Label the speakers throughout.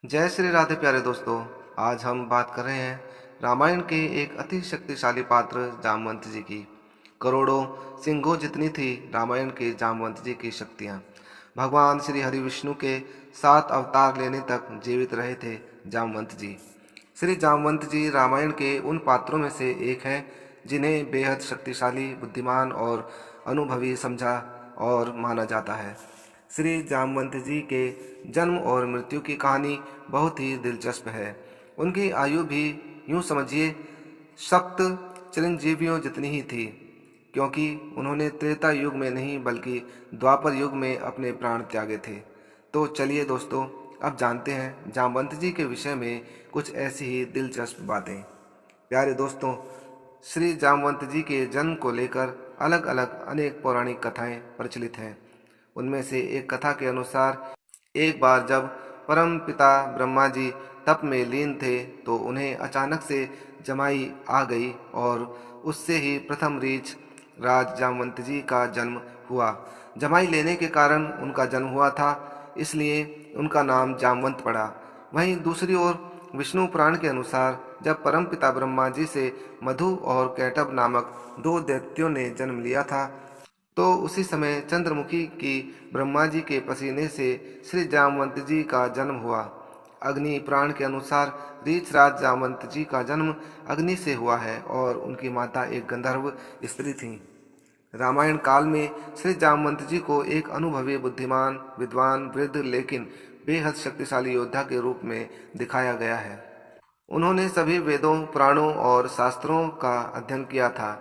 Speaker 1: जय श्री राधे प्यारे दोस्तों। आज हम बात कर रहे हैं रामायण के एक अति शक्तिशाली पात्र जामवंत जी की। करोड़ों सिंहों जितनी थी रामायण के जामवंत जी की शक्तियाँ। भगवान श्री हरि विष्णु के 7 अवतार लेने तक जीवित रहे थे जामवंत जी। श्री जामवंत जी रामायण के उन पात्रों में से एक हैं जिन्हें बेहद शक्तिशाली, बुद्धिमान और अनुभवी समझा और माना जाता है। श्री जामवंत जी के जन्म और मृत्यु की कहानी बहुत ही दिलचस्प है। उनकी आयु भी यूं समझिए सख्त चिरंजीवियों जितनी ही थी, क्योंकि उन्होंने त्रेता युग में नहीं बल्कि द्वापर युग में अपने प्राण त्यागे थे। तो चलिए दोस्तों, अब जानते हैं जामवंत जी के विषय में कुछ ऐसी ही दिलचस्प बातें। प्यारे दोस्तों, श्री जामवंत जी के जन्म को लेकर अलग अलग अनेक पौराणिक कथाएं प्रचलित हैं। उनमें से एक कथा के अनुसार एक बार जब परम पिता ब्रह्मा जी तप में लीन थे तो उन्हें अचानक से जमाई आ गई और उससे ही प्रथम रीछ राज जामवंत जी का जन्म हुआ। जमाई लेने के कारण उनका जन्म हुआ था, इसलिए उनका नाम जामवंत पड़ा। वहीं दूसरी ओर विष्णु पुराण के अनुसार जब परम पिता ब्रह्मा जी से मधु और कैटभ नामक 2 दैत्यों ने जन्म लिया था, तो उसी समय चंद्रमुखी की ब्रह्मा जी के पसीने से श्री जामवंत जी का जन्म हुआ। अग्नि पुराण के अनुसार रीछराज जामवंत जी का जन्म अग्नि से हुआ है और उनकी माता एक गंधर्व स्त्री थी। रामायण काल में श्री जामवंत जी को एक अनुभवी, बुद्धिमान, विद्वान, वृद्ध लेकिन बेहद शक्तिशाली योद्धा के रूप में दिखाया गया है। उन्होंने सभी वेदों, पुराणों और शास्त्रों का अध्ययन किया था।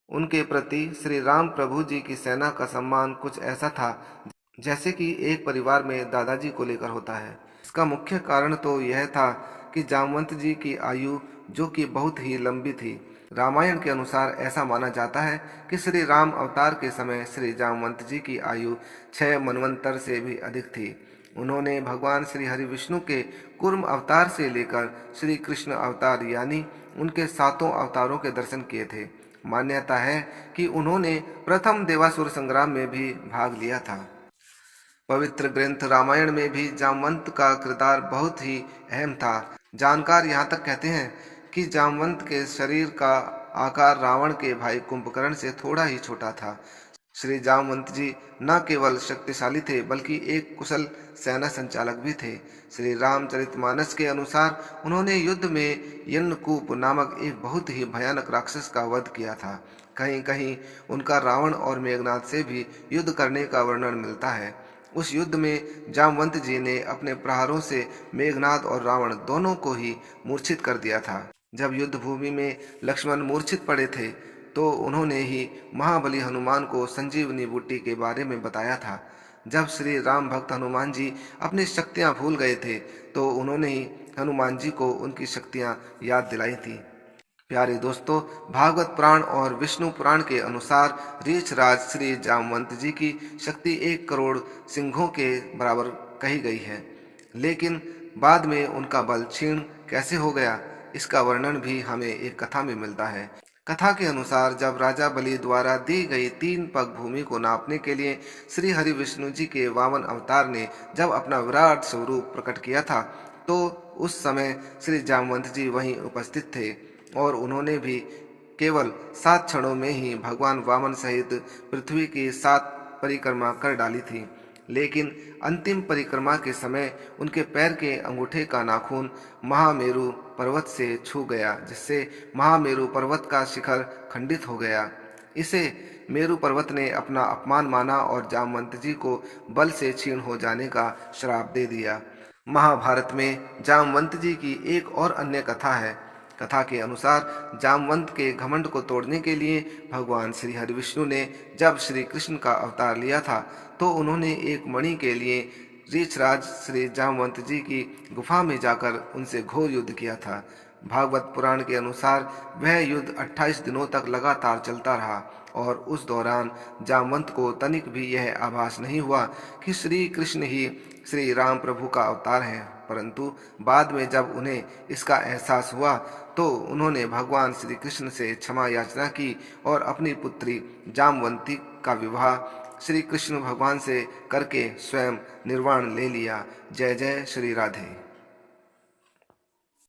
Speaker 1: उनके प्रति श्री राम प्रभु जी की सेना का सम्मान कुछ ऐसा था जैसे कि एक परिवार में दादाजी को लेकर होता है। इसका मुख्य कारण तो यह था कि जामवंत जी की आयु जो कि बहुत ही लंबी थी। रामायण के अनुसार ऐसा माना जाता है कि श्री राम अवतार के समय श्री जामवंत जी की आयु 6 मनवंतर से भी अधिक थी। उन्होंने भगवान श्री हरि विष्णु के कूर्म अवतार से लेकर श्री कृष्ण अवतार यानी उनके 7 अवतारों के दर्शन किए थे। मान्यता है कि उन्होंने प्रथम देवासुर संग्राम में भी भाग लिया था। पवित्र ग्रंथ रामायण में भी जामवंत का किरदार बहुत ही अहम था। जानकार यहाँ तक कहते हैं कि जामवंत के शरीर का आकार रावण के भाई कुंभकर्ण से थोड़ा ही छोटा था। श्री जामवंत जी न केवल शक्तिशाली थे बल्कि एक कुशल सेना संचालक भी थे। श्री रामचरितमानस के अनुसार उन्होंने युद्ध में यन्नकूप नामक एक बहुत ही भयानक राक्षस का वध किया था। कहीं कहीं उनका रावण और मेघनाद से भी युद्ध करने का वर्णन मिलता है। उस युद्ध में जामवंत जी ने अपने प्रहारों से मेघनाद और रावण दोनों को ही मूर्छित कर दिया था। जब युद्ध भूमि में लक्ष्मण मूर्छित पड़े थे तो उन्होंने ही महाबली हनुमान को संजीवनी बूटी के बारे में बताया था। जब श्री राम भक्त हनुमान जी अपनी शक्तियां भूल गए थे तो उन्होंने ही हनुमान जी को उनकी शक्तियां याद दिलाई थी। प्यारे दोस्तों, भागवत पुराण और विष्णु पुराण के अनुसार रीछराज श्री जामवंत जी की शक्ति 1 करोड़ सिंहों के बराबर कही गई है, लेकिन बाद में उनका बल क्षीण कैसे हो गया, इसका वर्णन भी हमें एक कथा में मिलता है। कथा के अनुसार जब राजा बलि द्वारा दी गई 3 पग भूमि को नापने के लिए श्री हरि विष्णु जी के वामन अवतार ने जब अपना विराट स्वरूप प्रकट किया था, तो उस समय श्री जामवंत जी वहीं उपस्थित थे और उन्होंने भी केवल 7 क्षणों में ही भगवान वामन सहित पृथ्वी की 7 परिक्रमा कर डाली थी। लेकिन अंतिम परिक्रमा के समय उनके पैर के अंगूठे का नाखून महामेरु पर्वत से छू गया, जिससे महामेरु पर्वत का शिखर खंडित हो गया। इसे मेरु पर्वत ने अपना अपमान माना और जामवंत जी को बल से क्षीण हो जाने का श्राप दे दिया। महाभारत में जामवंत जी की एक और अन्य कथा है। कथा के अनुसार जामवंत के घमंड को तोड़ने के लिए भगवान श्री हरि विष्णु ने जब श्री कृष्ण का अवतार लिया था तो उन्होंने एक मणि के लिए रीछराज श्री जामवंत जी की गुफा में जाकर उनसे घोर युद्ध किया था। भागवत पुराण के अनुसार वह युद्ध 28 दिनों तक लगातार चलता रहा और उस दौरान जामवंत को तनिक भी यह आभास नहीं हुआ कि श्री कृष्ण ही श्री राम प्रभु का अवतार है। परंतु बाद में जब उन्हें इसका एहसास हुआ तो उन्होंने भगवान श्री कृष्ण से क्षमा याचना की और अपनी पुत्री जामवंती का विवाह श्री कृष्ण भगवान से करके स्वयं निर्वाण ले लिया। जय जय श्री राधे।